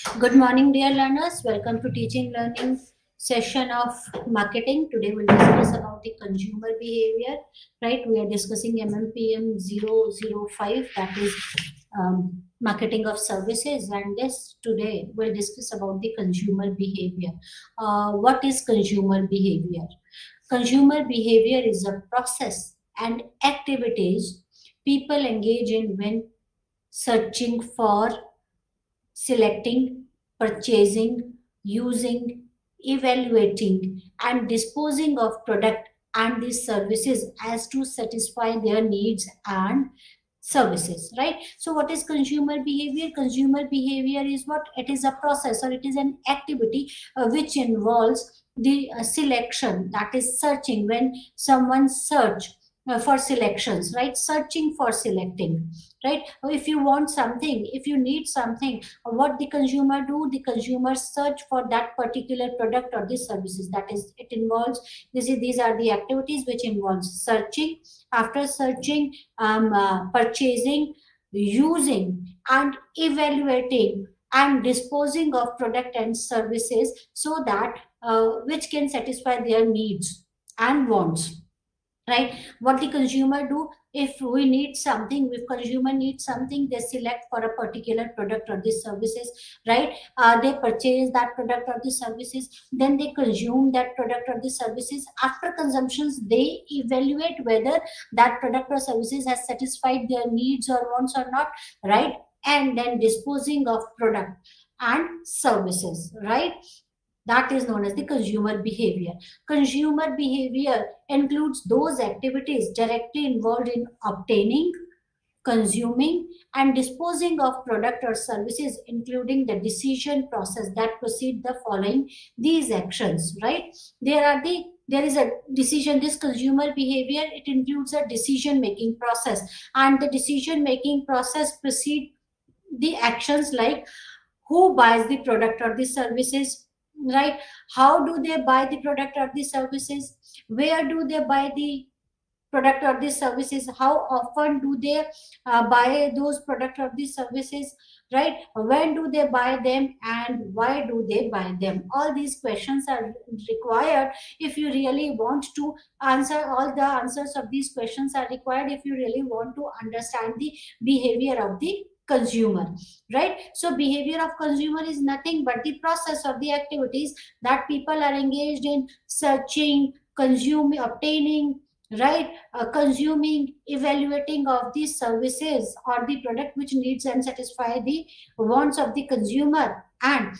Good morning, dear learners. Welcome to teaching learning session of marketing. Today we'll discuss about the consumer behavior. Right? We are discussing MMPM005, that is marketing of services, and this today we'll discuss about the consumer behavior. What is consumer behavior? Consumer behavior is a process and activities people engage in when searching for, selecting, purchasing, using, evaluating, and disposing of product and these services as to satisfy their needs and services. Right? So what is consumer behavior? Consumer behavior is what? It is a process, or it is an activity which involves the selection, that is searching. When someone search for selections, right? Searching for selecting, right? If you want something, if you need something, what the consumer do? The consumer search for that particular product or the services. That is, it involves these are the activities which involves searching. After searching, purchasing, using, and evaluating and disposing of product and services, so that which can satisfy their needs and wants. Right? What the consumer do? If we need something, if consumer needs something, they select for a particular product or the services. Right? They purchase that product or the services, then they consume that product or the services. After consumptions, they evaluate whether that product or services has satisfied their needs or wants or not. Right? And then disposing of product and services. Right? That is known as the consumer behavior. Consumer behavior includes those activities directly involved in obtaining, consuming, and disposing of product or services, including the decision process that proceed the following these actions. Right? There is a decision. This consumer behavior, it includes a decision making process, and the decision making process proceed the actions like who buys the product or the services. Right? How do they buy the product or the services? Where do they buy the product or the services? How often do they buy those product or the services? Right? When do they buy them, and why do they buy them? All these questions are required if you really want to answer. All the answers of these questions are required if you really want to understand the behavior of the consumer. Right? So behavior of consumer is nothing but the process of the activities that people are engaged in: searching, consuming, obtaining, right, consuming, evaluating of these services or the product which needs and satisfy the wants of the consumer. And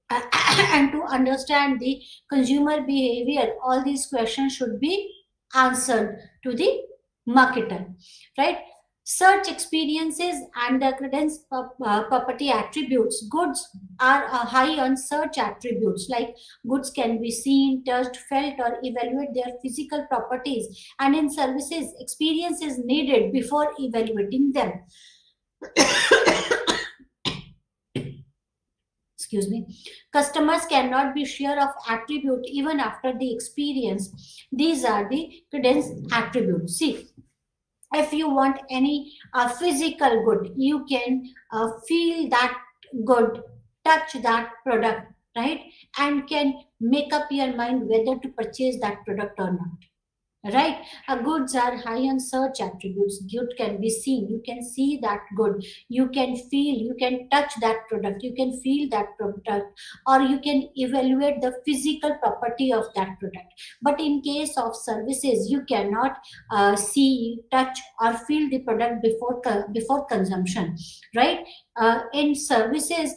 and to understand the consumer behavior, all these questions should be answered to the marketer. Right? Search experiences and the credence property attributes. Goods are high on search attributes, like goods can be seen, touched, felt, or evaluate their physical properties. And in services, experience is needed before evaluating them. Excuse me. Customers cannot be sure of attribute even after the experience. These are the credence attributes. See, if you want any physical good, you can feel that good, touch that product, right? And can make up your mind whether to purchase that product or not. Right? Goods are high on search attributes. Good can be seen. You can see that good. You can feel, you can touch that product. You can feel that product, or you can evaluate the physical property of that product. But in case of services, you cannot see, touch, or feel the product before consumption. Right? In services,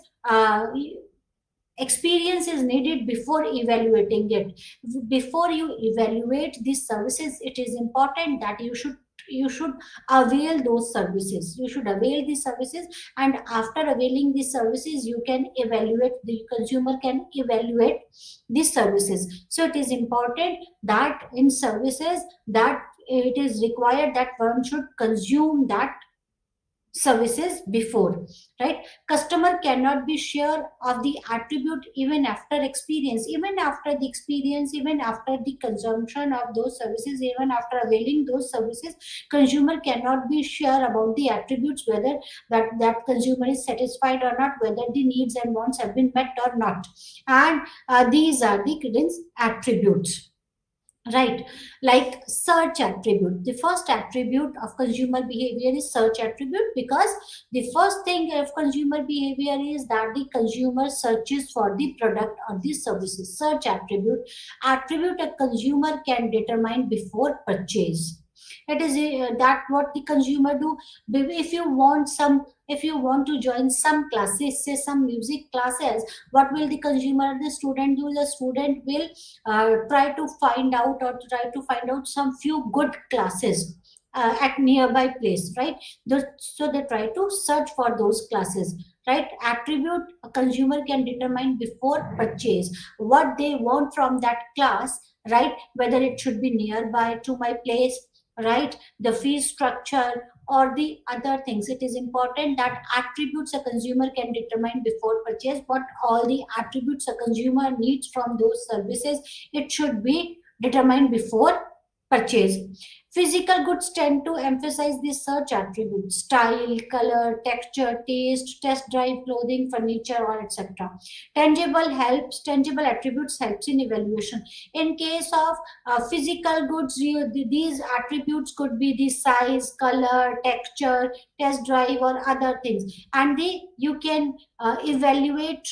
experience is needed before evaluating it. Before you evaluate these services, it is important that you should avail those services. You should avail these services, and after availing these services, you can evaluate, the consumer can evaluate these services. So it is important that in services, that it is required that one should consume that services before, right? Customer cannot be sure of the attribute even after experience, even after the experience, even after the consumption of those services, even after availing those services. Consumer cannot be sure about the attributes, whether that consumer is satisfied or not, whether the needs and wants have been met or not. And these are the credence attributes, right? Like search attribute, the first attribute of consumer behavior is search attribute, because the first thing of consumer behavior is that the consumer searches for the product or the services. Search attribute, attribute a consumer can determine before purchase. It is that what the consumer do. If you want some, if you want to join some classes, say some music classes, what will the consumer, the student do? The student will try to find out, or try to find out some few good classes at nearby place, right? So they try to search for those classes, right? Attribute a consumer can determine before purchase what they want from that class, right? Whether it should be nearby to my place, right? The fee structure or the other things. It is important that attributes a consumer can determine before purchase, what all the attributes a consumer needs from those services, it should be determined before purchase. Physical goods tend to emphasize the search attributes: style, color, texture, taste, test drive clothing, furniture, or etc. Tangible attributes helps in evaluation. In case of physical goods, these attributes could be the size, color, texture, test drive, or other things, and you can evaluate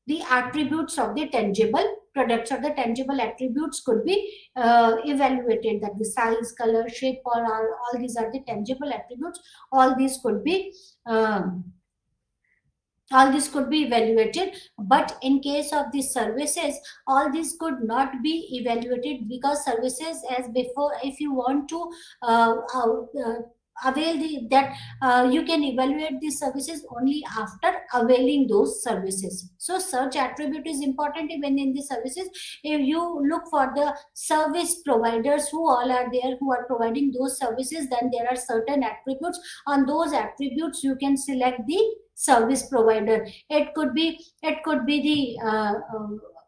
the attributes of the tangible products, or the tangible attributes could be evaluated, that the size, color, shape, or all these are the tangible attributes. All these could be um, all this could be evaluated. But in case of the services, all this could not be evaluated, because services, as before, if you want to uh, uh, uh, avail the that you can evaluate these services only after availing those services. So search attribute is important even in the services. If you look for the service providers who all are there, who are providing those services, then there are certain attributes. On those attributes you can select the service provider. It could be the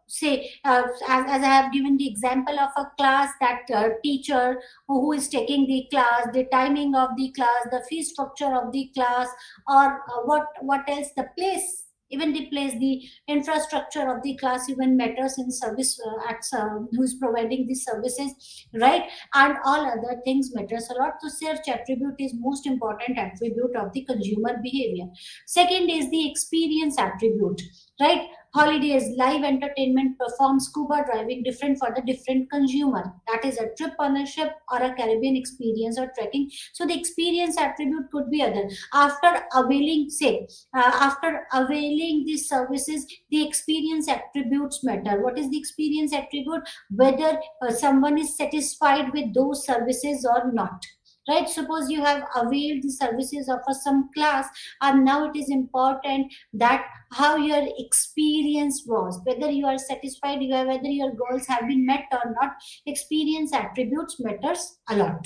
say as I have given the example of a class, that teacher who is taking the class, the timing of the class, the fee structure of the class, or what else, the place, even the place, the infrastructure of the class even matters in service at who is providing the services, right? And all other things matters a lot. So search attribute is most important attribute of the consumer behavior. Second is the experience attribute, right? Holidays, live entertainment, perform, scuba diving, different for the different consumer. That is a trip on a ship or a Caribbean experience or trekking. So the experience attribute could be other. After availing, say, after availing these services, the experience attributes matter. What is the experience attribute? Whether someone is satisfied with those services or not, right? Suppose you have availed the services of some class, and now it is important that how your experience was, whether you are satisfied, whether your goals have been met or not. Experience attributes matters a lot,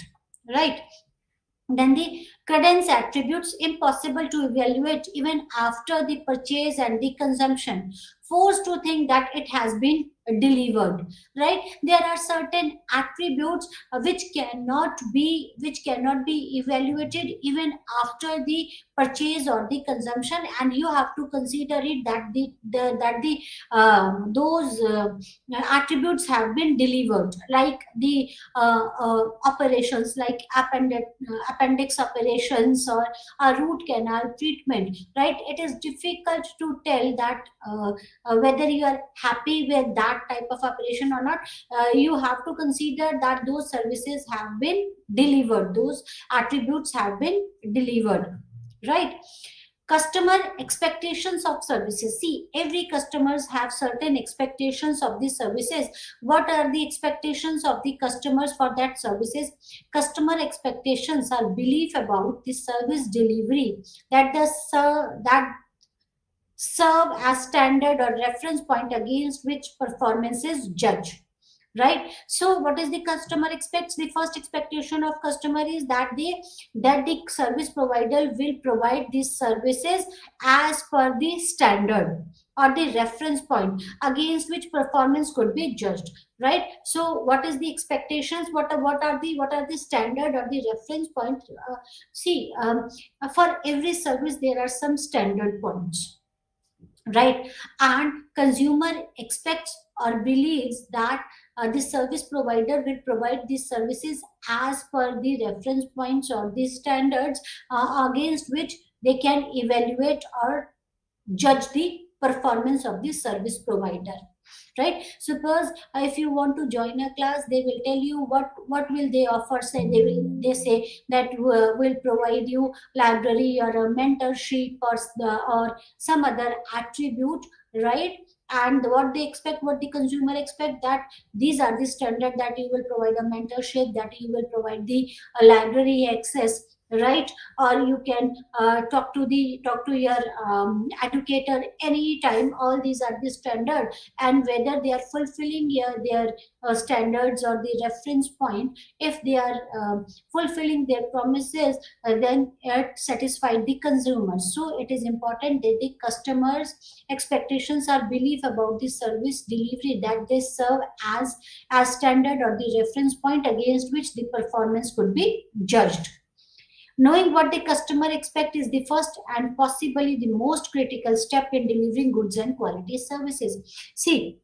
right? Then the credence attributes impossible to evaluate even after the purchase and the consumption. Forced to think that it has been delivered, right? There are certain attributes which cannot be evaluated even after the purchase or the consumption, and you have to consider it that the those attributes have been delivered, like the operations, like appendix operations, or a root canal treatment, right? It is difficult to tell that whether you are happy with that type of operation or not. You have to consider that those services have been delivered, those attributes have been delivered, right? Customer expectations of services. See, every customers have certain expectations of the services. What are the expectations of the customers for that services? Customer expectations are belief about the service delivery, that that serve as standard or reference point against which performance is judged, right? So what is the customer expects? The first expectation of customer is that the service provider will provide these services as per the standard or the reference point against which performance could be judged, right? So what is the expectations? What are the standard or the reference point? See, for every service there are some standard points, right? And consumer expects or believes that the service provider will provide these services as per the reference points or the standards against which they can evaluate or judge the performance of the service provider, right? Suppose if you want to join a class, they will tell you what will they offer. Say they say that will provide you library or a mentorship or or some other attribute, right? And what they expect, what the consumer expect, that these are the standard, that you will provide a mentorship, that you will provide the library access, right? Or you can talk to your educator anytime. All these are the standard, and whether they are fulfilling their standards or the reference point. If they are fulfilling their promises, then it satisfied the consumers. So it is important that the customers expectations or belief about the service delivery, that they serve as standard or the reference point against which the performance could be judged. Knowing what the customer expect is the first and possibly the most critical step in delivering goods and quality services. See,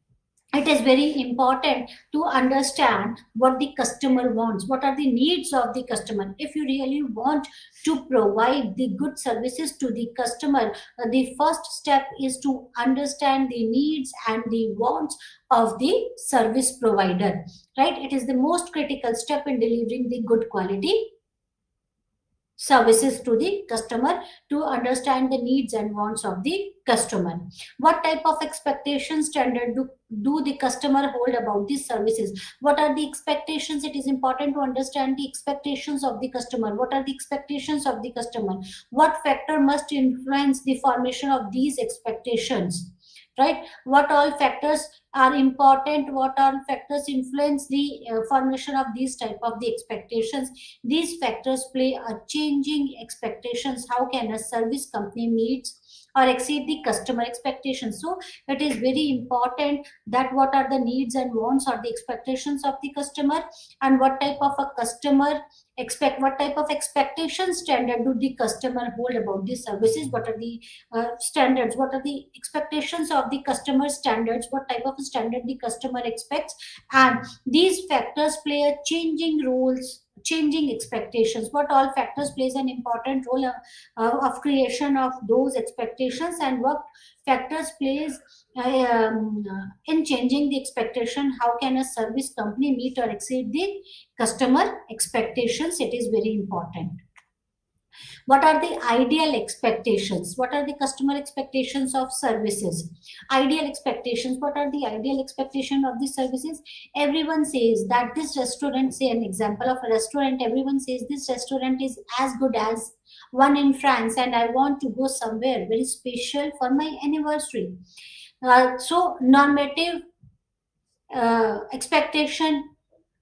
it is very important to understand what the customer wants, what are the needs of the customer. If you really want to provide the good services to the customer, the first step is to understand the needs and the wants of the service provider, right? It is the most critical step in delivering the good quality services to the customer, to understand the needs and wants of the customer. What type of expectation standard do the customer hold about these services? What are the expectations? It is important to understand the expectations of the customer. What are the expectations of the customer? What factor must influence the formation of these expectations, right? What all factors are important? What all factors influence the formation of these type of the expectations? These factors play a changing expectations. How can a service company meet or exceed the customer expectations? So it is very important that what are the needs and wants or the expectations of the customer, and what type of a customer expect, what type of expectation standard do the customer hold about the services? What are the standards? What are the expectations of the customer standards? What type of standard the customer expects? And these factors play a changing roles, changing expectations. What all factors plays an important role of creation of those expectations, and what factors plays in changing the expectation? How can a service company meet or exceed the customer expectations? It is very important. What are the ideal expectations? What are the customer expectations of services? Ideal expectations. What are the ideal expectation of the services? Everyone says that this restaurant, say an example of a restaurant, everyone says this restaurant is as good as one in France, and I want to go somewhere very special for my anniversary. So expectation,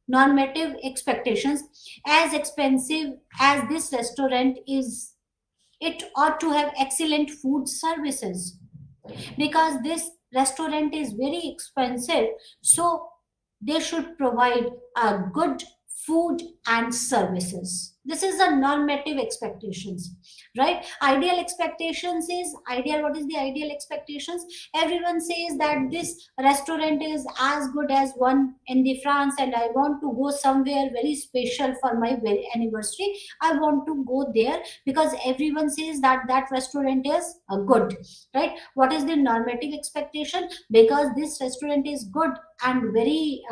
normative expectations. As expensive as this restaurant is, it ought to have excellent food services. Because this restaurant is very expensive, so they should provide a good food and services. This is a normative expectations, right? Ideal expectations is ideal. What is the ideal expectations? Everyone says that this restaurant is as good as one in the France, and I want to go somewhere very special for my anniversary. I want to go there because everyone says that that restaurant is good, right? What is the normative expectation? Because this restaurant is good and very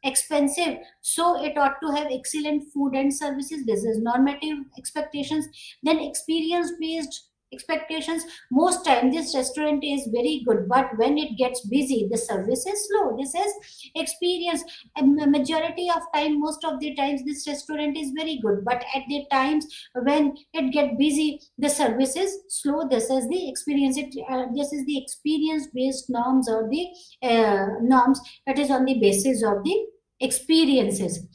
expensive, so it ought to have excellent food and services. This is normative expectations. Then experience based expectations. Most time this restaurant is very good, but when it gets busy the service is slow. This is experience. A majority of time, most of the times this restaurant is very good, but at the times when it get busy the service is slow. This is the experience. This is the experience based norms, or the norms that is on the basis of the experiences.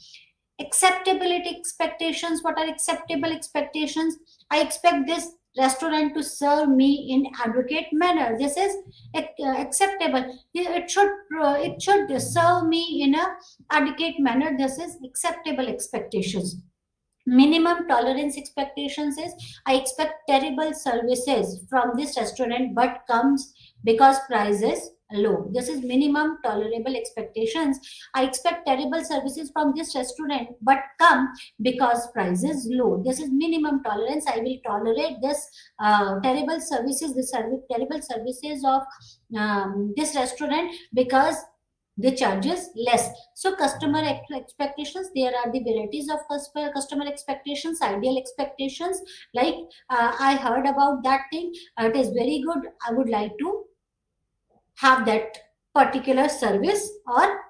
Acceptability expectations. What are acceptable expectations? I expect this restaurant to serve me in adequate manner. This is acceptable. It should serve me in a adequate manner. This is acceptable expectations. Minimum tolerance expectations is I expect terrible services from this restaurant but comes because price is low. This is minimum tolerable expectations. I expect terrible services from this restaurant but come because price is low. This is minimum tolerance. I will tolerate this terrible services, terrible services of this restaurant because the charges less. So customer expectations, there are the varieties of customer expectations. Ideal expectations, like I heard about that thing, it is very good, I would like to have that particular service or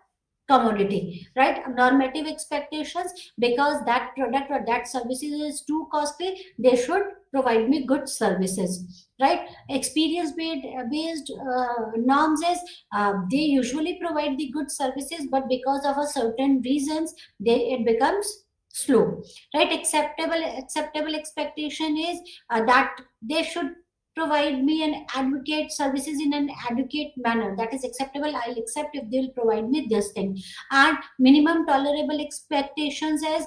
commodity, right? Normative expectations, because that product or that services is too costly, they should provide me good services, right? Experience based norms is they usually provide the good services, but because of a certain reasons it becomes slow, right? Acceptable expectation is that they should provide me an advocate services in an adequate manner. That is acceptable. I'll accept if they'll provide me this thing. And minimum tolerable expectations is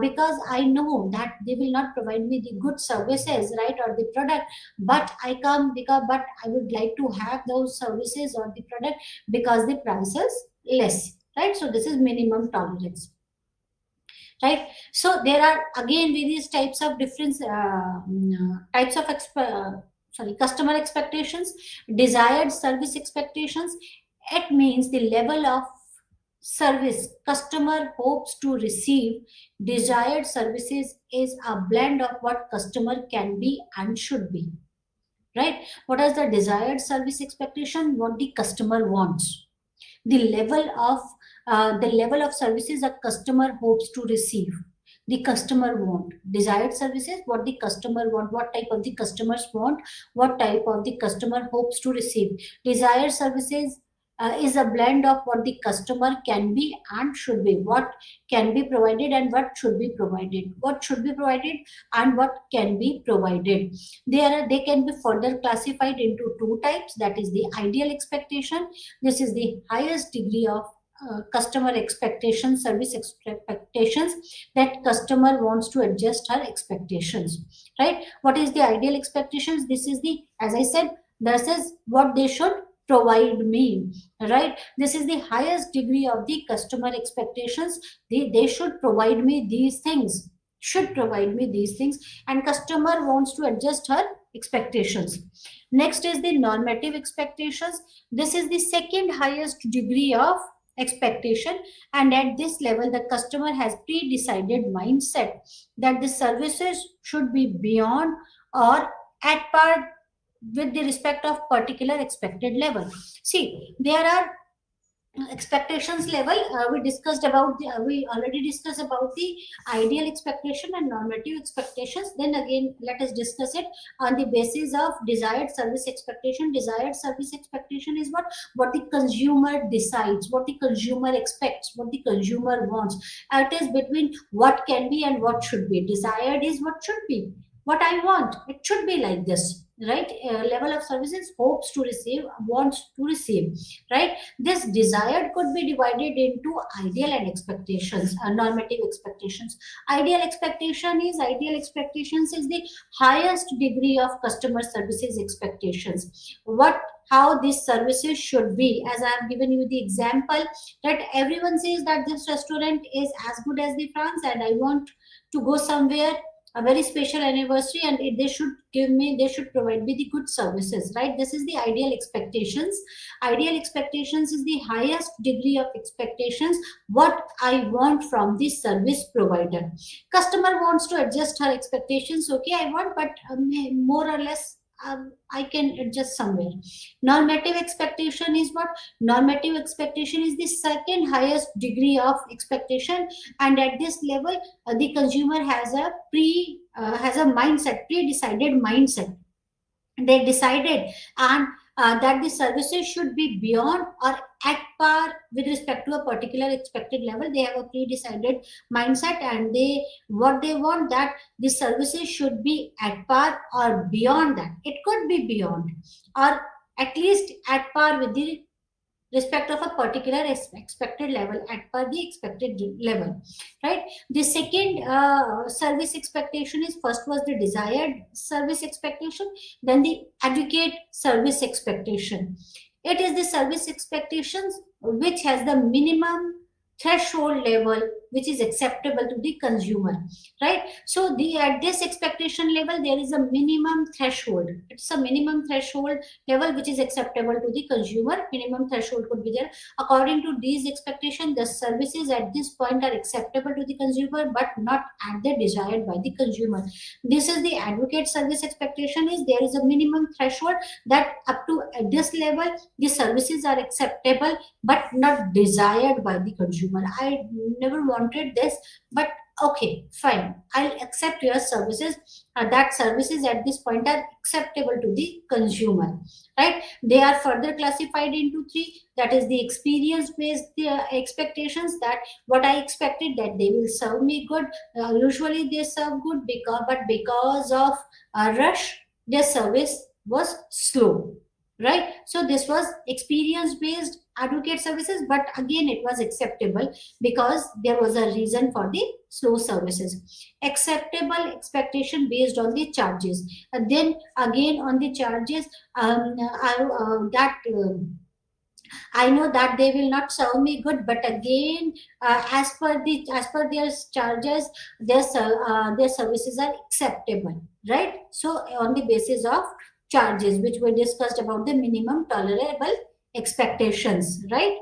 because I know that they will not provide me the good services, right, or the product, but I come because but I would like to have those services or the product because the price is less, right? So this is minimum tolerance, right? So there are again various types of different types of customer expectations. Desired service expectations, it means the level of service customer hopes to receive. Desired services is a blend of what customer can be and should be, right? What is the desired service expectation? What the customer wants. The level of services a customer hopes to receive. The customer want. Desired services, what the customer want, what type of the customers want, what type of the customer hopes to receive. Desired services is a blend of what the customer can be and should be. What can be provided and what should be provided. What should be provided and what can be provided. They can be further classified into two types. That is the ideal expectation. This is the highest degree of customer expectations, service expectations, that customer wants to adjust her expectations, right? What is the ideal expectations? This is the, as I said, this is what they should provide me, right? This is the highest degree of the customer expectations. They should provide me these things, should provide me these things, and customer wants to adjust her expectations. Next is the normative expectations. This is the second highest degree of expectation, and at this level the customer has pre-decided mindset that the services should be beyond or at par with the respect of particular expected level. See, there are expectations level. We already discussed about the ideal expectation and normative expectations. Then again, let us discuss it on the basis of desired service expectation. Desired service expectation is what the consumer decides, what the consumer expects, what the consumer wants. It is between what can be and what should be. Desired is what should be, what I want, it should be like this, right? Level of services hopes to receive, wants to receive, right? This desired could be divided into ideal and expectations, normative expectations. Ideal expectations is the highest degree of customer services expectations. How these services should be, as I have given you the example, that everyone says that this restaurant is as good as the France, and I want to go somewhere a very special anniversary, and they should provide me the good services, right? This is the ideal expectations. Ideal expectations is the highest degree of expectations, what I want from the service provider. Customer wants to adjust her expectations. Okay, I want, but more or less I can adjust somewhere. Normative expectation is what? Normative expectation is the second highest degree of expectation, and at this level, the consumer has a pre-decided mindset. They decided, and that the services should be beyond or at par with respect to a particular expected level. They have a pre-decided mindset, and they want that the services should be at par or beyond that. It could be beyond or at least at par with the respect of a particular expected level, at per the expected level, right? The second service expectation is, first was the desired service expectation, then the adequate service expectation. It is the service expectations which has the minimum threshold level which is acceptable to the consumer, right? So the at this expectation level there is a minimum threshold. It's a minimum threshold level which is acceptable to the consumer. Minimum threshold could be there. According to these expectations, the services at this point are acceptable to the consumer but not at the desired by the consumer. This is the advocate service expectation, is there is a minimum threshold that up to this level the services are acceptable but not desired by the consumer. I never wanted this, but okay, fine, I'll accept your services. That services at this point are acceptable to the consumer, right? They are further classified into three. That is the experience based expectations, that what I expected that they will serve me good. Usually they serve good, because of a rush their service was slow, right? So this was experience based advocate services, but again it was acceptable because there was a reason for the slow services. Acceptable expectation based on the charges, and then again on the charges, I know that they will not serve me good, but again, as per their charges, their services are acceptable, right? So on the basis of charges, which were discussed about the minimum tolerable expectations, right?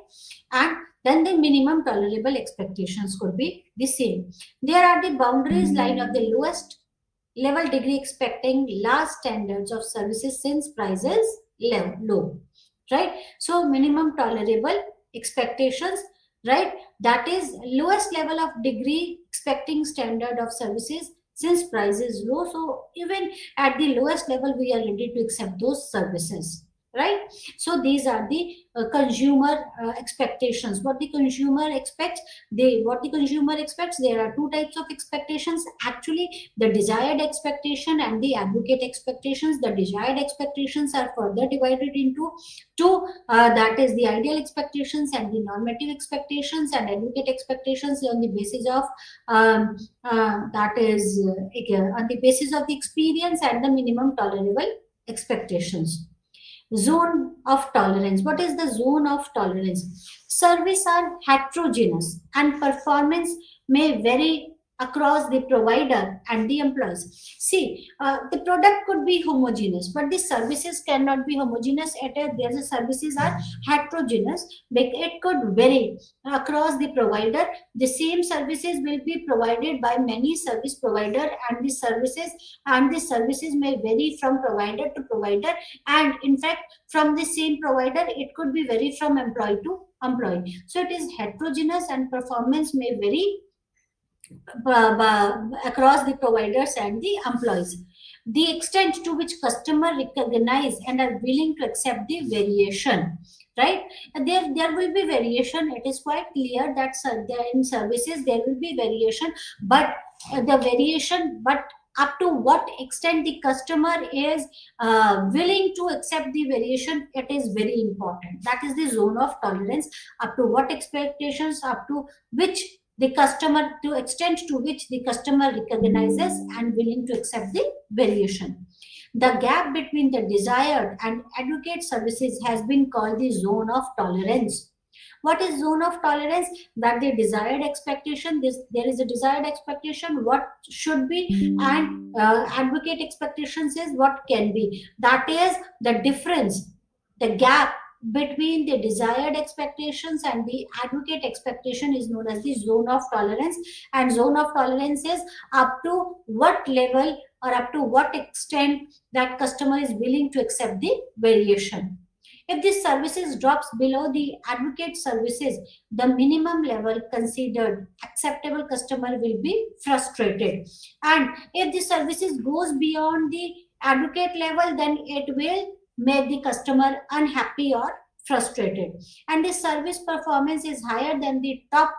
And then the minimum tolerable expectations could be the same. There are the boundaries line of the lowest level degree expecting last standards of services since prices low, right? So minimum tolerable expectations, right? That is lowest level of degree expecting standard of services since price is low. So even at the lowest level we are ready to accept those services, right? So these are the consumer expectations. What the consumer expects, there are two types of expectations actually: the desired expectation and the advocate expectations. The desired expectations are further divided into two, that is the ideal expectations and the normative expectations, and advocate expectations on the basis of that is on the basis of the experience and the minimum tolerable expectations. Zone of tolerance. What is the zone of tolerance? Services are heterogeneous and performance may vary across the provider and the employees. See, the product could be homogeneous, but the services cannot be homogeneous. The services are heterogeneous. It could vary across the provider. The same services will be provided by many service provider, and the services may vary from provider to provider, and in fact from the same provider it could be vary from employee to employee. So it is heterogeneous and performance may vary across the providers and the employees. The extent to which customer recognize and are willing to accept the variation, right? There will be variation. It is quite clear that in services there will be variation, but up to what extent the customer is willing to accept the variation, it is very important. That is the zone of tolerance. Up to what expectations, up to which the customer, to extent to which the customer recognizes and willing to accept the variation. The gap between the desired and advocate services has been called the zone of tolerance. What is zone of tolerance? That the desired expectation, there is a desired expectation what should be, and advocate expectations is what can be. That is the difference, the gap between the desired expectations and the advocate expectation is known as the zone of tolerance. And zone of tolerance is up to what level or up to what extent that customer is willing to accept the variation. If the services drops below the advocate services, the minimum level considered acceptable, customer will be frustrated. And if the services goes beyond the advocate level, then it will make the customer unhappy or frustrated. And the service performance is higher than the top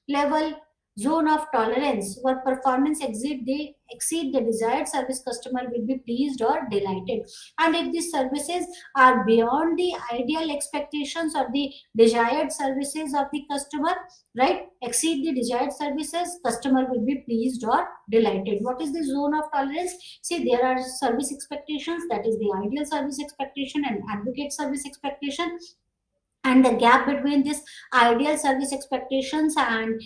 level zone of tolerance, where performance exceed the desired service, customer will be pleased or delighted. And if these services are beyond the ideal expectations or the desired services of the customer, right, exceed the desired services, customer will be pleased or delighted. What is the zone of tolerance? See, there are service expectations, that is the ideal service expectation and advocate service expectation. And the gap between this ideal service expectations and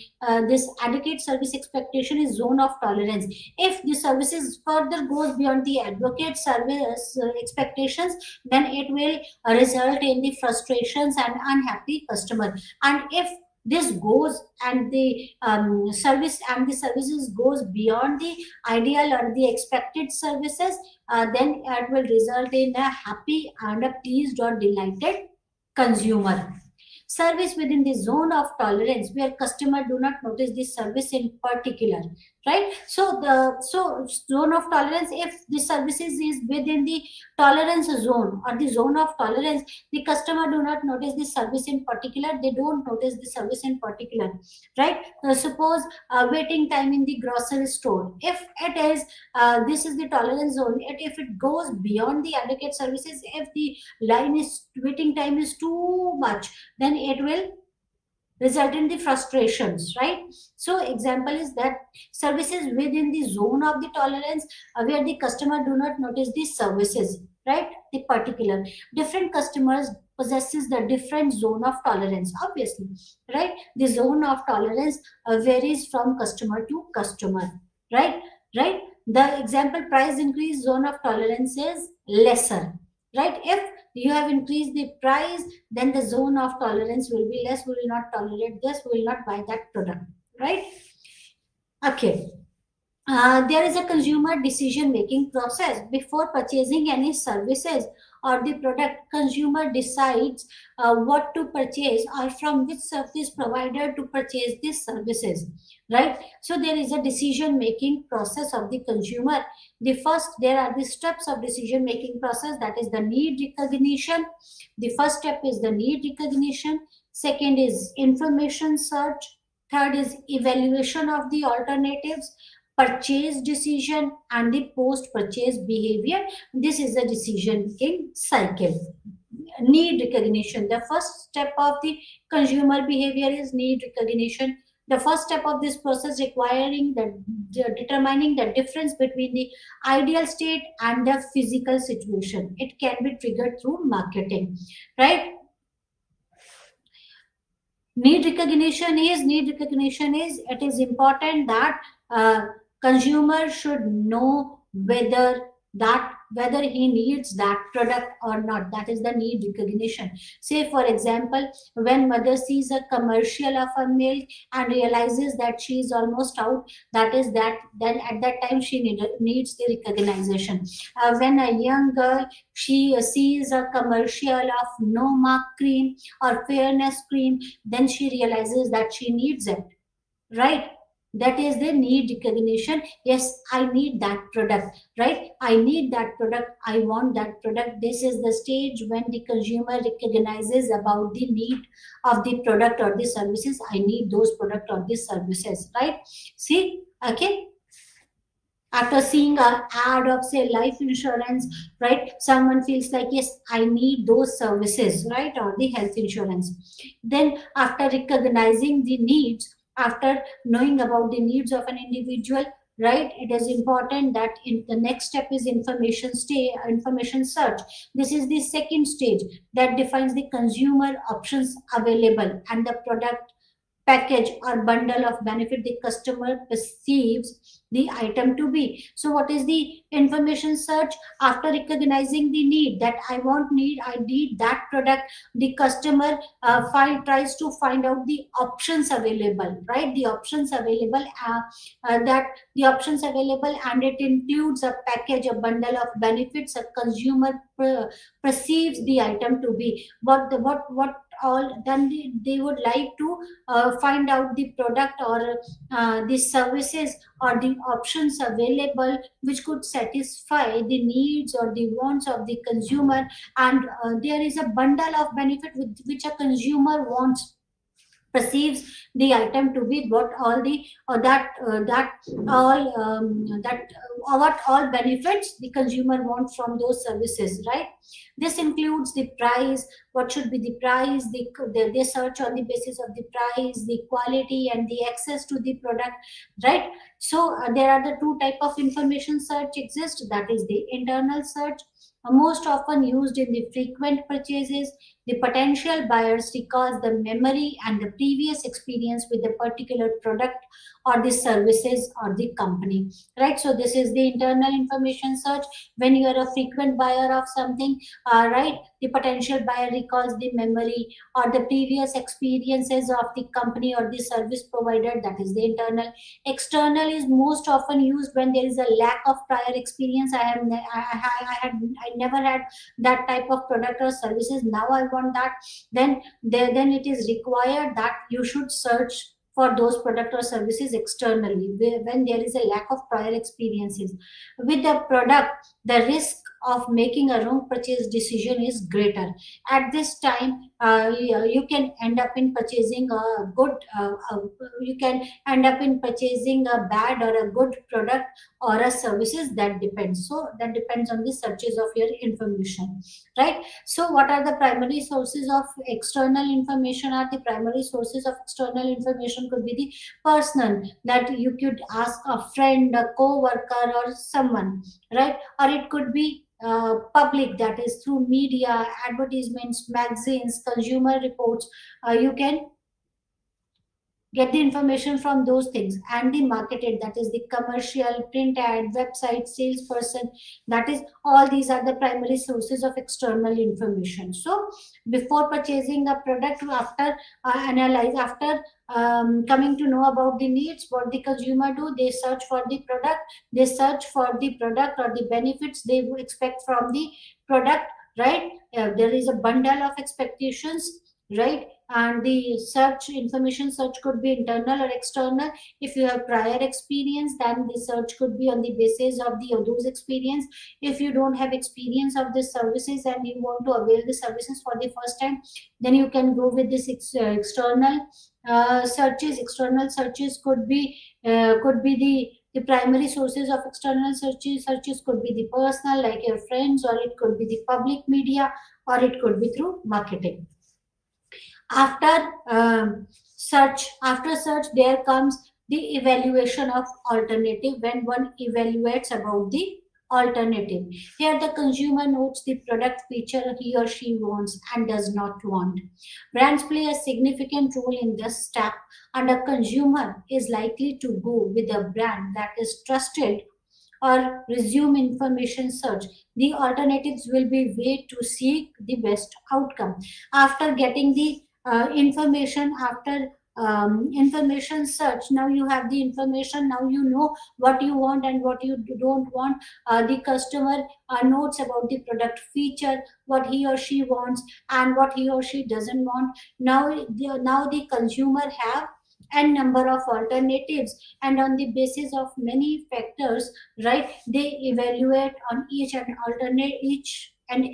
this adequate service expectation is zone of tolerance. If the services further goes beyond the advocate service expectations, then it will result in the frustrations and unhappy customer. And if this goes and the services goes beyond the ideal or the expected services, then it will result in a happy and a pleased or delighted consumer. Service within the zone of tolerance, where customer do not notice the service in particular, right? So the zone of tolerance, if the services is within the tolerance zone or the zone of tolerance, the customer do not notice the service in particular, they don't notice the service in particular, right? Suppose waiting time in the grocery store, if it is this is the tolerance zone, if it goes beyond the adequate services, if the line is waiting time is too much, then it will result in the frustrations, right? So example is that services within the zone of the tolerance, where the customer do not notice the services, right? The particular different customers possesses the different zone of tolerance, obviously, right? The zone of tolerance varies from customer to customer, right? Right. The example price increase zone of tolerance is lesser, right? If you have increased the price, then the zone of tolerance will be less, we will not tolerate this, we will not buy that product, right? Okay. There is a consumer decision making process before purchasing any services or the product. Consumer decides what to purchase or from which service provider to purchase these services, right? So there is a decision making process of the consumer. There are the steps of decision making process, that is the need recognition. The first step is the need recognition, second is information search, third is evaluation of the alternatives, purchase decision, and the post purchase behavior. This is the decision making cycle. Need recognition, the first step of the consumer behavior is need recognition. The first step of this process requiring determining the difference between the ideal state and the physical situation. It can be triggered through marketing, right? Need recognition is it is important that consumer should know whether he needs that product or not. That is the need recognition. Say for example, when mother sees a commercial of a milk and realizes that she is almost out, that is that then at that time she needs the recognition. When a young girl, she sees a commercial of no mark cream or fairness cream, then she realizes that she needs it, right? That is the need recognition. Yes, I need that product, right? I need that product, I want that product. This is the stage when the consumer recognizes about the need of the product or the services. I need those product or the services, right? See, okay. After seeing an ad of say life insurance, right, someone feels like, yes, I need those services, right, or the health insurance. Then after recognizing the needs, after knowing about the needs of an individual, right, it is important that in the next step is information search. This is the second stage that defines the consumer options available and the product package or bundle of benefit the customer perceives the item to be. So what is the information search? After recognizing the need that I need that product, the customer tries to find out the options available, right? The options available, and it includes a package, a bundle of benefits a consumer perceives the item to be. What all, then they would like to find out the product or the services or the options available which could satisfy the needs or the wants of the consumer. And there is a bundle of benefit with which a consumer wants, perceives the item to be, what all the that all that what all benefits the consumer wants from those services, right? This includes the price, what should be the price, they search on the basis of the price, the quality, and the access to the product, right? So there are the two type of information search exist, that is the internal search, most often used in the frequent purchases. The potential buyers recalls the memory and the previous experience with the particular product or the services or the company, right? So this is the internal information search. When you are a frequent buyer of something, right, the potential buyer recalls the memory or the previous experiences of the company or the service provider, that is the internal. External is most often used when there is a lack of prior experience. I never had that type of product or services, now I want that. Then it is required that you should search for those product or services externally when there is a lack of prior experiences with the product. The risk of making a wrong purchase decision is greater. At this time, you can end up in purchasing a good you can end up in purchasing a bad or a good product or a services. That depends, so that depends on the searches of your information, right? So what are the primary sources of external information? Are the primary sources of external information could be the personal, that you could ask a friend, a co-worker, or someone, right? Or it could be public, that is through media, advertisements, magazines, consumer reports. You can get the information from those things. And the marketed, that is the commercial, print ad, website, salesperson, that is all these are the primary sources of external information. So before purchasing a product, after analyze, after coming to know about the needs, what the consumer do, they search for the product, they search for the product or the benefits they would expect from the product, right? There is a bundle of expectations, right? And the search information search could be internal or external. If you have prior experience, then the search could be on the basis of the those experience. If you don't have experience of the services and you want to avail the services for the first time, then you can go with this external searches. External searches could be the primary sources of external searches could be the personal, like your friends, or it could be the public media, or it could be through marketing. After search, there comes the evaluation of alternative. When one evaluates about the alternative, here the consumer notes the product feature he or she wants and does not want. Brands play a significant role in this step, and a consumer is likely to go with a brand that is trusted or resume information search. The alternatives will be way to seek the best outcome. After getting the information, after information search, now you have the information, now you know what you want and what you don't want. The customer notes about the product feature, what he or she wants and what he or she doesn't want. Now the consumer have n number of alternatives, and on the basis of many factors, right, they evaluate on each and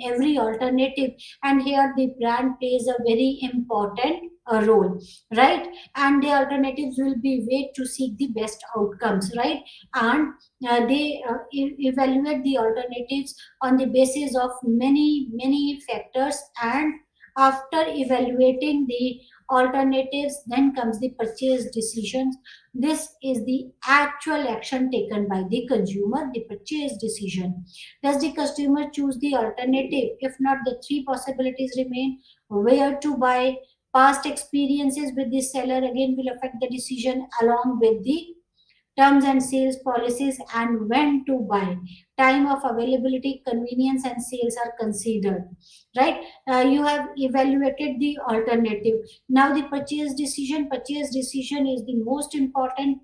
every alternative. And here the brand plays a very important role, right? And the alternatives will be weighed to seek the best outcomes, right? And they evaluate the alternatives on the basis of many factors. And after evaluating the alternatives, then comes the purchase decisions. This is the actual action taken by the consumer, the purchase decision. Does the customer choose the alternative? If not, the three possibilities remain: where to buy, past experiences with the seller again will affect the decision, along with the terms and sales policies, and when to buy, time of availability, convenience, and sales are considered, right? You have evaluated the alternative. Now the purchase decision is the most important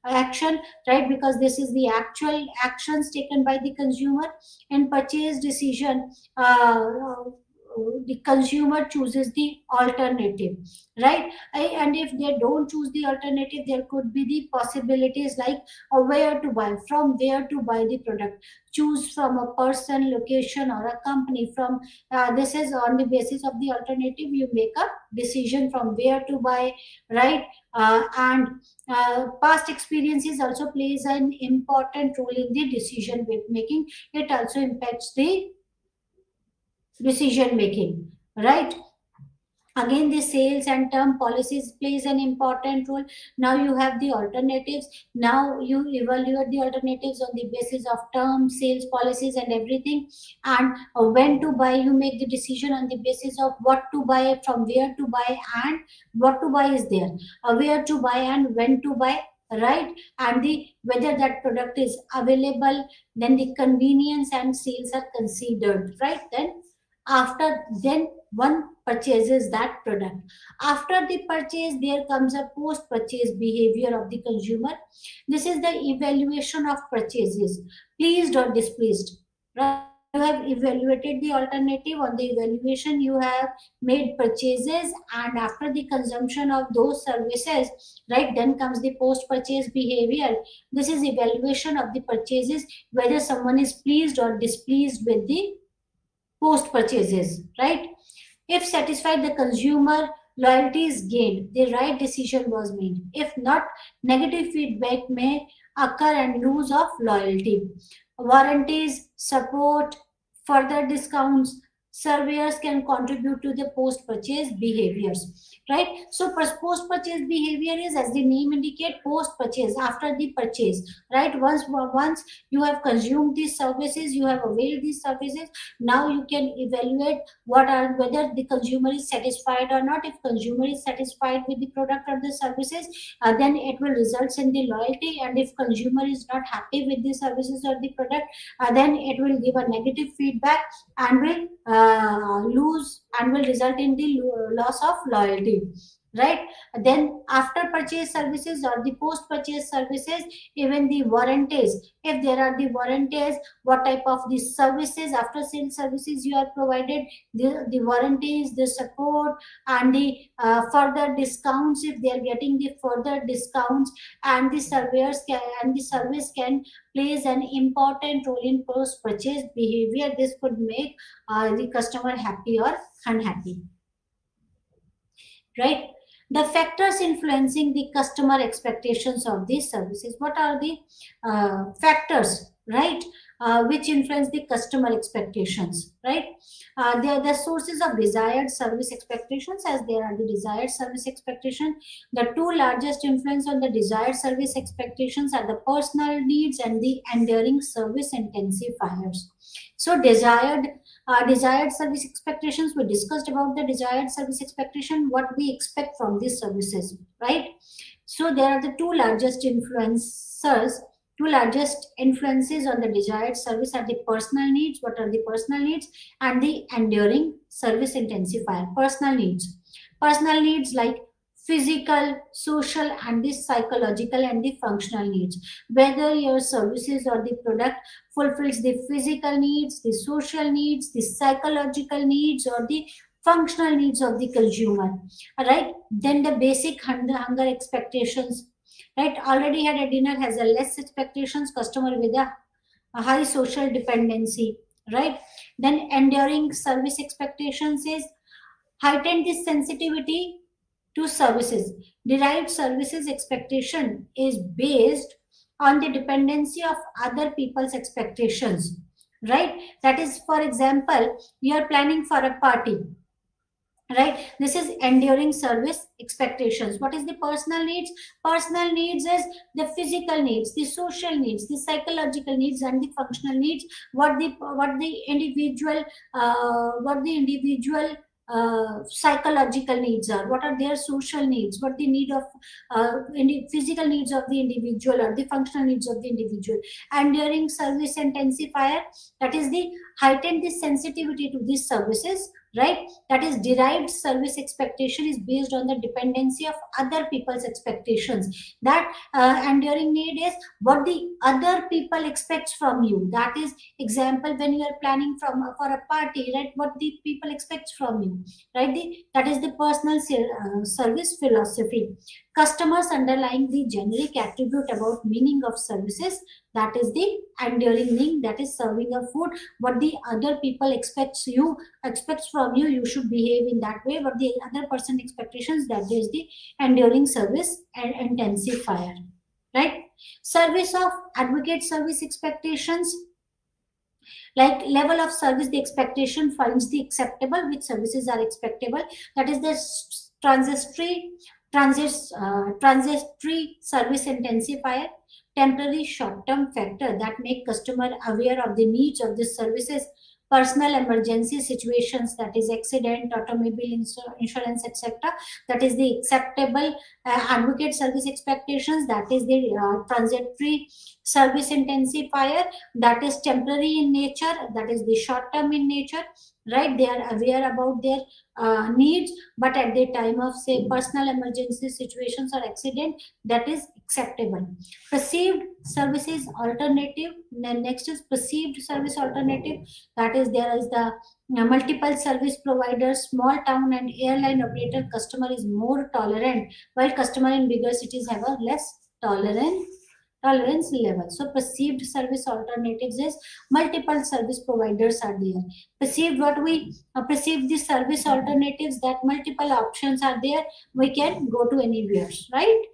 action, right? Because this is the actual actions taken by the consumer. And purchase decision, the consumer chooses the alternative, right? And if they don't choose the alternative, there could be the possibilities like where to buy, from where to buy the product, choose from a person, location, or a company. From this is on the basis of the alternative, you make a decision from where to buy, right? And past experiences also plays an important role in the decision making. It also impacts the decision making, right? Again, the sales and term policies plays an important role. Now you have the alternatives. Now you evaluate the alternatives on the basis of term, sales policies, and everything. And when to buy, you make the decision on the basis of what to buy, from where to buy, and what to buy is there, where to buy, and when to buy, right? And the whether that product is available, then the convenience and sales are considered, right? Then one purchases that product. After the purchase, there comes a post purchase behavior of the consumer. This is the evaluation of purchases, pleased or displeased, right? You have evaluated the alternative. On the evaluation, you have made purchases, and after the consumption of those services, right, then comes the post purchase behavior. This is evaluation of the purchases, whether someone is pleased or displeased with the post purchases, right? If satisfied, the consumer loyalty is gained, the right decision was made. If not, negative feedback may occur and lose of loyalty. Warranties, support, further discounts, surveyors can contribute to the post purchase behaviors, right? So post purchase behavior is, as the name indicate, post purchase, after the purchase, right? Once you have consumed these services, you have availed these services, now you can evaluate whether the consumer is satisfied or not. If consumer is satisfied with the product or the services, then it will result in the loyalty. And if consumer is not happy with the services or the product, then it will give a negative feedback and will lose and will result in the loss of loyalty, right? Then after purchase services or the post purchase services, even the warranties, if there are the warranties, what type of the services, after sales services you are provided, the warranties, the support, and the further discounts, if they are getting the further discounts, and the surveyors can, and the service can plays an important role in post purchase behavior. This could make the customer happy or unhappy, right? The factors influencing the customer expectations of these services. What are the factors, right? Which influence the customer expectations, right? They are the sources of desired service expectations, as there are the desired service expectation. The two largest influence on the desired service expectations are the personal needs and the enduring service intensifiers. So desired service expectations, we discussed about the desired service expectation, what we expect from these services, right? So there are the two largest influences on the desired service are the personal needs. What are the personal needs? And the enduring service intensifier. Personal needs like physical, social, and the psychological and the functional needs. Whether your services or the product fulfills the physical needs, the social needs, the psychological needs, or the functional needs of the consumer, right? Then the basic hunger expectations, right? Already had a dinner has a less expectations, customer with a high social dependency, right? Then enduring service expectations is heightened this sensitivity to services. Derived services expectation is based on the dependency of other people's expectations, right? That is, for example, you are planning for a party, right? This is enduring service expectations. What is the personal needs? Personal needs is the physical needs, the social needs, the psychological needs, and the functional needs. What the individual psychological needs are, what are their social needs, what the need of physical needs of the individual or the functional needs of the individual. Enduring service intensifier, that is the heightened the sensitivity to these services right? That is, derived service expectation is based on the dependency of other people's expectations. That enduring need is what the other people expects from you. That is, example, when you are planning for a party, right, what the people expects from you, right? That is the personal service philosophy. Customers underlying the generic attribute about meaning of services, that is the enduring need. That is serving of food, what the other people expects from you, you should behave in that way, what the other person expectations, that is the enduring service and intensifier, right? Service of advocate service expectations, like level of service the expectation finds the acceptable, which services are acceptable. That is the transitory transitory service intensifier. Temporary short-term factor that make customer aware of the needs of the services. Personal emergency situations, that is accident, automobile insurance, etc., that is the acceptable. Advocate service expectations, that is the transitory service intensifier, that is temporary in nature, that is the short term in nature, right? They are aware about their needs, but at the time of, say, personal emergency situations or accident, that is acceptable. Perceived services alternative, then next is perceived service alternative, that is, there is the multiple service providers, small town and airline operator customer is more tolerant, while customer in bigger cities have a less tolerance level. So perceived service alternatives is multiple service providers are there. Perceived, what we perceive the service alternatives, that multiple options are there, we can go to anywhere, right?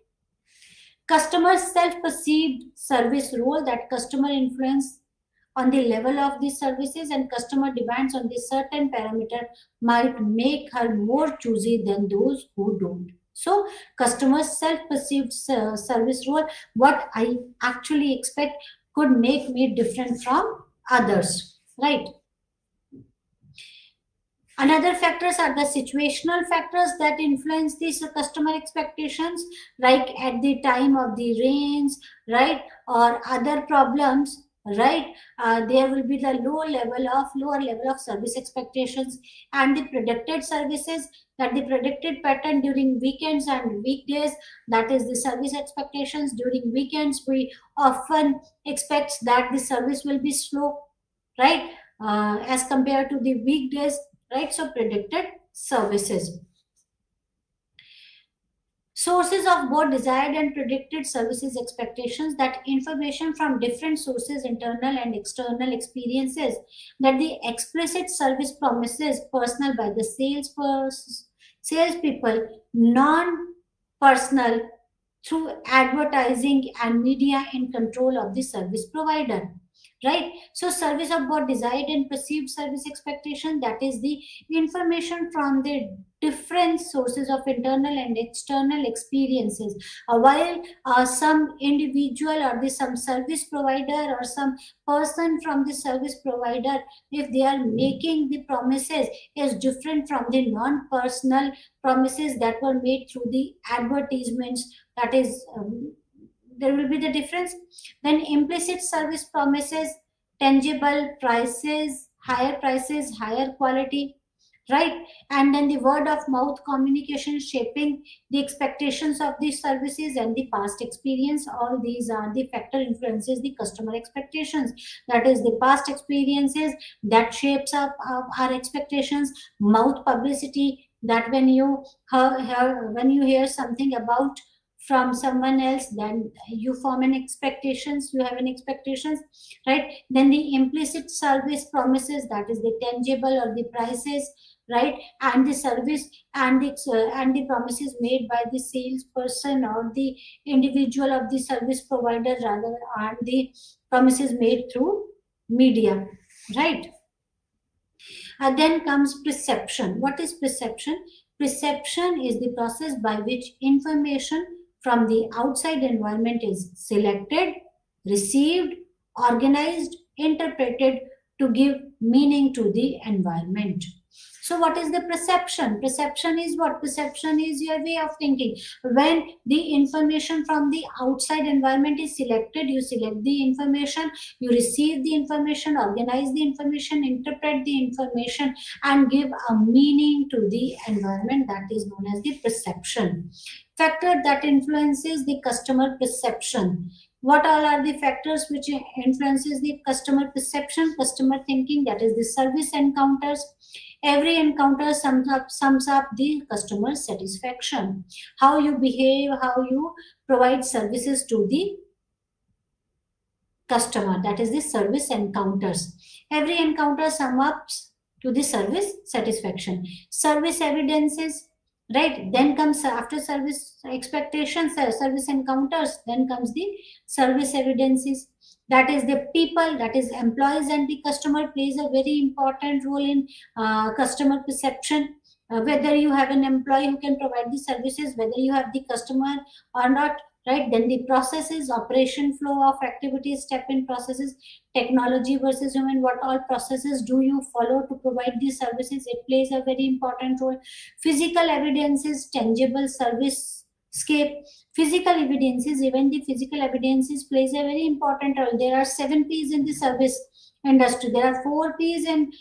Customer self-perceived service role, that customer influence on the level of the services and customer demands on the certain parameter might make her more choosy than those who don't. So customer's self-perceived service role, what I actually expect, could make me different from others, right? Another factors are the situational factors that influence these customer expectations, like at the time of the rains, right, or other problems, right? There will be the lower level of service expectations, and the predicted services, that the predicted pattern during weekends and weekdays, that is the service expectations. During weekends, we often expect that the service will be slow, right, as compared to the weekdays, right? So predicted services. Sources of both desired and predicted services expectations, that information from different sources, internal and external experiences, that the explicit service promises personal by the salespeople, non-personal through advertising and media in control of the service provider, right? So service of both desired and perceived service expectation, that is the information from the different sources of internal and external experiences. While some individual or some service provider or some person from the service provider, if they are making the promises, is different from the non-personal promises that were made through the advertisements, that is, there will be the difference. Then implicit service promises, tangible prices, higher quality, right? And then the word of mouth communication shaping the expectations of these services and the past experience. All these are the factor influences the customer expectations. That is the past experiences that shapes up our expectations. Mouth publicity, that when you hear something about from someone else, then you form an expectations, you have an expectations, right? Then the implicit service promises, that is the tangible or the prices, right? And the service and the promises made by the salesperson or the individual of the service provider, rather, and the promises made through media, right? And then comes perception. What is perception? Perception is the process by which information from the outside environment is selected, received, organized, interpreted to give meaning to the environment. So what is the perception? Perception is what? Perception is your way of thinking. When the information from the outside environment is selected, you select the information, you receive the information, organize the information, interpret the information, and give a meaning to the environment. That is known as the perception. Factor that influences the customer perception. What all are the factors which influences the customer perception, customer thinking? That is the service encounters. Every encounter sums up the customer satisfaction. How you behave, how you provide services to the customer. That is the service encounters. Every encounter sums up to the service satisfaction. Service evidences, right? Then comes after service expectations, service encounters, then comes the service evidences. That is the people, that is employees and the customer plays a very important role in customer perception. Whether you have an employee who can provide the services, whether you have the customer or not, right? Then the processes, operation flow of activities, step in processes, technology versus human, what all processes do you follow to provide these services? It plays a very important role. Physical evidences, tangible service scape. Physical evidences, even the physical evidences plays a very important role. There are 7 P's in the service industry. There are 4 P's in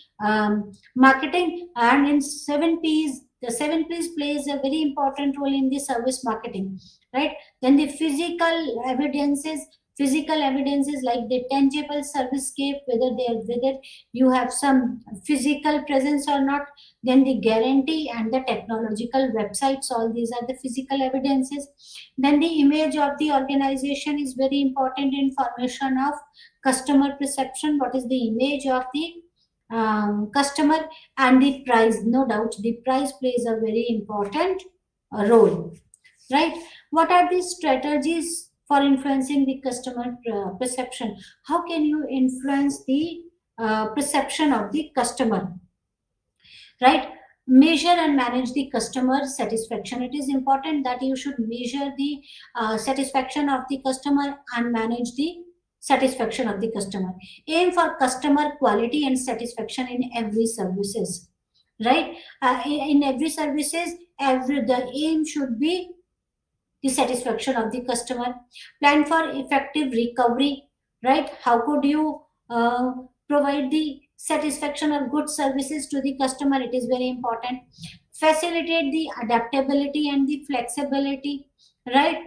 marketing, and in 7 P's, the 7 P's plays a very important role in the service marketing, right? Then the physical evidences like the tangible service scape, whether you have some physical presence or not. Then the guarantee and the technological websites, all these are the physical evidences. Then the image of the organization is very important in formation of customer perception. What is the image of the customer? And the price, no doubt the price plays a very important role, right? What are the strategies for influencing the customer perception? How can you influence the perception of the customer, right? Measure and manage the customer satisfaction. It is important that you should measure the satisfaction of the customer and manage the satisfaction of the customer. Aim for customer quality and satisfaction in every services, right? In every services, the aim should be the satisfaction of the customer. Plan for effective recovery, right? How could you provide the satisfaction or good services to the customer? It is very important. Facilitate the adaptability and the flexibility, right?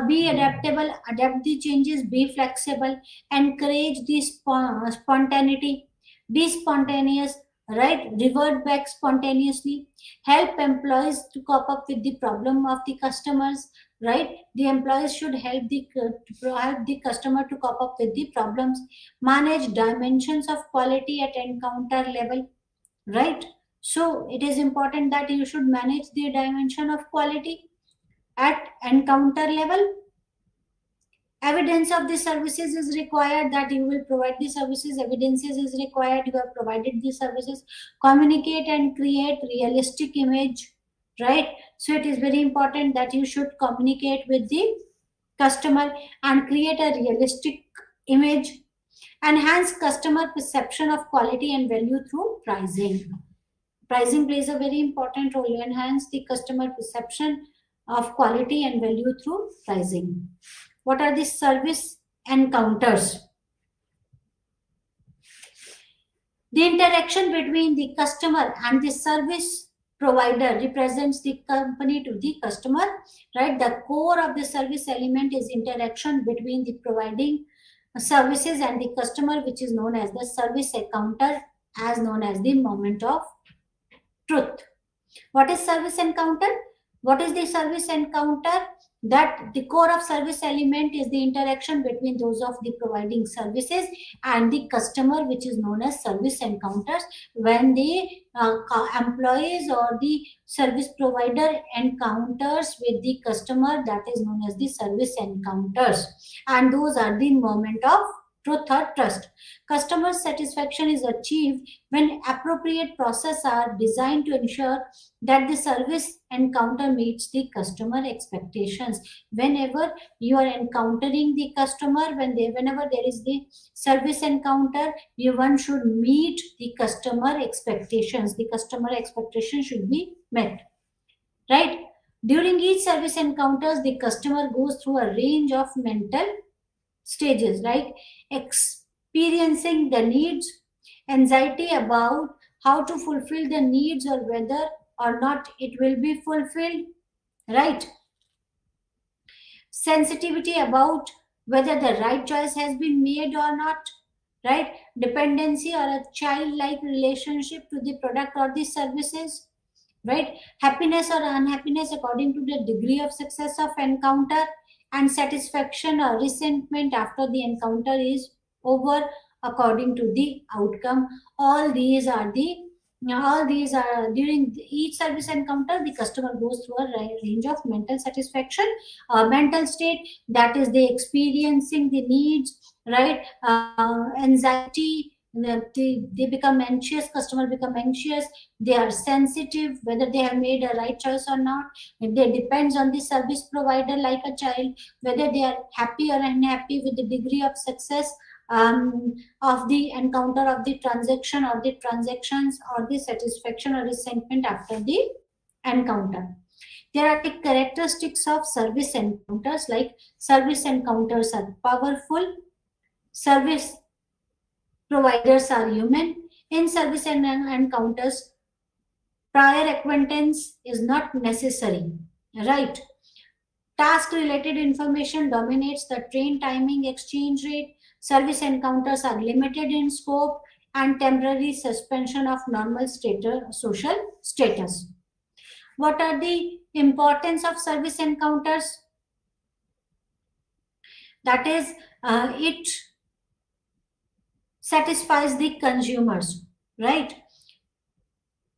Be adaptable, adapt the changes, be flexible, encourage the spontaneity, be spontaneous, right? Revert back spontaneously. Help employees to cope up with the problem of the customers, right? The employees should help the customer to cope up with the problems. Manage dimensions of quality at encounter level, right? So it is important that you should manage the dimension of quality at encounter level. Evidence of the services is required, that you will provide the services. Evidences is required, you have provided the services. Communicate and create realistic image, right? So it is very important that you should communicate with the customer and create a realistic image. Enhance customer perception of quality and value through pricing. Pricing plays a very important role. Enhance the customer perception of quality and value through pricing. What are the service encounters? The interaction between the customer and the service provider represents the company to the customer, right? The core of the service element is interaction between the providing services and the customer, which is known as the service encounter, as known as the moment of truth. What is service encounter? What is the service encounter? That the core of service element is the interaction between those of the providing services and the customer, which is known as service encounters. When the employees or the service provider encounters with the customer, that is known as the service encounters, and those are the moment of truth or trust. Customer satisfaction is achieved when appropriate processes are designed to ensure that the service encounter meets the customer expectations. Whenever you are encountering the customer, whenever there is the service encounter, one should meet the customer expectations. The customer expectation should be met, right? During each service encounters, the customer goes through a range of mental stages, like experiencing the needs, anxiety about how to fulfill the needs or whether or not it will be fulfilled, right? Sensitivity about whether the right choice has been made or not, right? Dependency or a childlike relationship to the product or the services, right? Happiness or unhappiness according to the degree of success of encounter, and satisfaction or resentment after the encounter is over according to the outcome. All these are during each service encounter, the customer goes through a range of mental satisfaction, mental state, that is they experiencing the needs, right? Anxiety, they become anxious, customer become anxious, they are sensitive whether they have made a right choice or not. They depends on the service provider like a child, whether they are happy or unhappy with the degree of success of the encounter of the transaction or the transactions, or the satisfaction or resentment after the encounter. There are the characteristics of service encounters, like service encounters are powerful, service providers are human. In service encounters, prior acquaintance is not necessary, right? Task related information dominates the train timing exchange rate. Service encounters are limited in scope and temporary suspension of normal social status. What are the importance of service encounters? That is, it satisfies the consumers, right?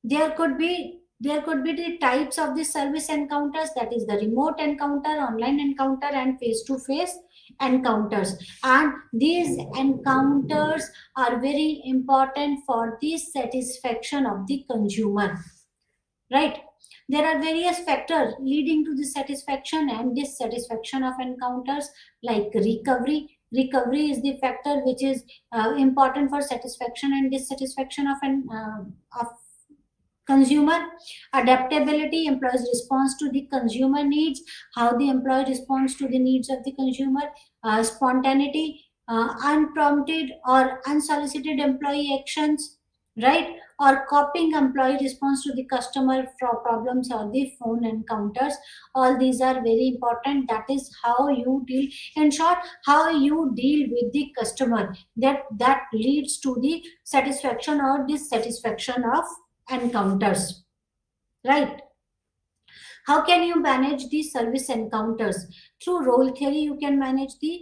There could be the types of the service encounters, that is the remote encounter, online encounter, and face-to-face encounters. And these encounters are very important for the satisfaction of the consumer, right? There are various factors leading to the satisfaction and dissatisfaction of encounters, like recovery. Recovery is the factor which is important for satisfaction and dissatisfaction of consumer. Adaptability, employees response to the consumer needs, how the employee responds to the needs of the consumer. Spontaneity, unprompted or unsolicited employee actions, right? Or copying, employee response to the customer problems or the phone encounters. All these are very important. That is how you deal, in short, how you deal with the customer, that leads to the satisfaction or dissatisfaction of encounters, right? How can you manage the service encounters? Through role theory, you can manage the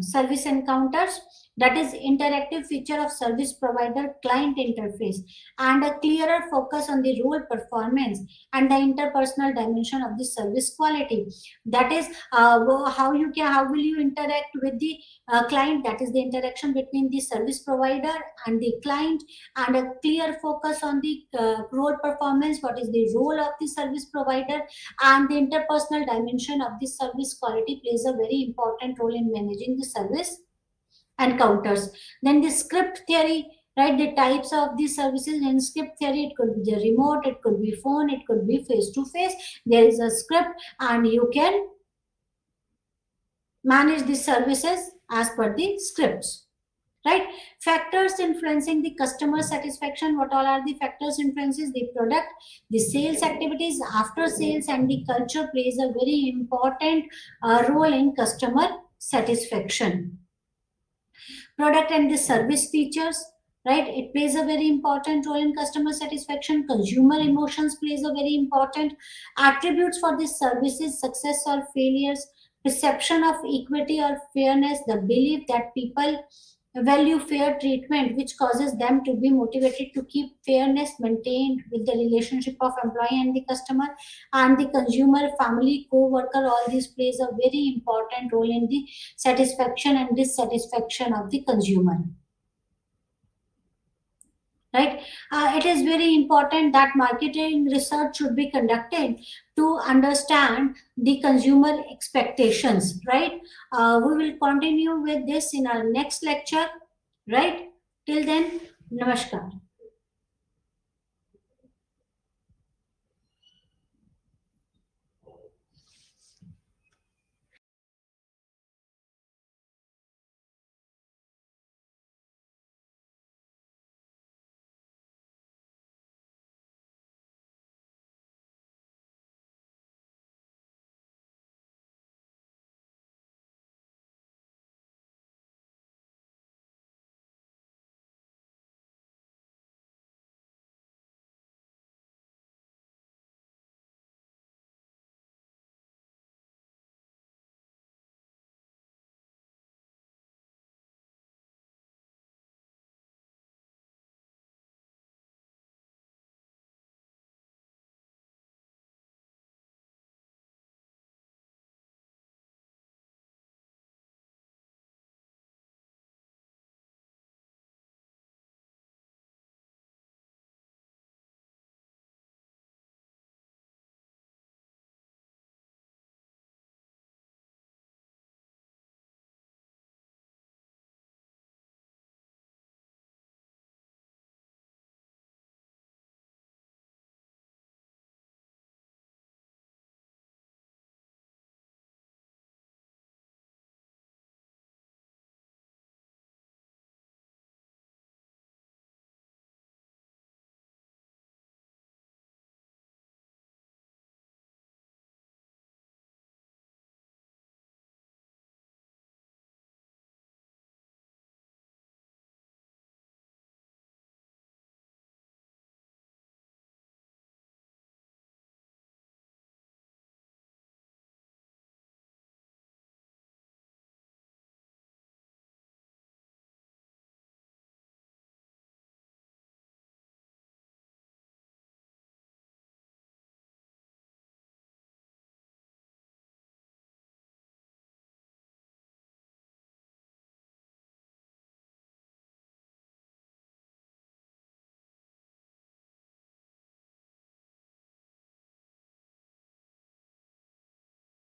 service encounters. That is interactive feature of service provider client interface, and a clearer focus on the role performance and the interpersonal dimension of the service quality. That is, how will you interact with the client, that is the interaction between the service provider and the client, and a clear focus on the role performance, what is the role of the service provider, and the interpersonal dimension of the service quality plays a very important role in managing the service encounters. Then the script theory, right? The types of the services in script theory, it could be the remote, it could be phone, it could be face to face. There is a script, and you can manage the services as per the scripts, right? Factors influencing the customer satisfaction. What all are the factors influences? The product, the sales activities, after sales, and the culture plays a very important role in customer satisfaction. Product and the service features, right? It plays a very important role in customer satisfaction. Consumer emotions plays a very important. Attributes for the services, success or failures, perception of equity or fairness, the belief that people value fair treatment, which causes them to be motivated to keep fairness maintained with the relationship of employee and the customer and the consumer, family, co-worker. All these plays a very important role in the satisfaction and dissatisfaction of the consumer, right? It is very important that marketing research should be conducted to understand the consumer expectations, right? We will continue with this in our next lecture, right? Till then, namaskar.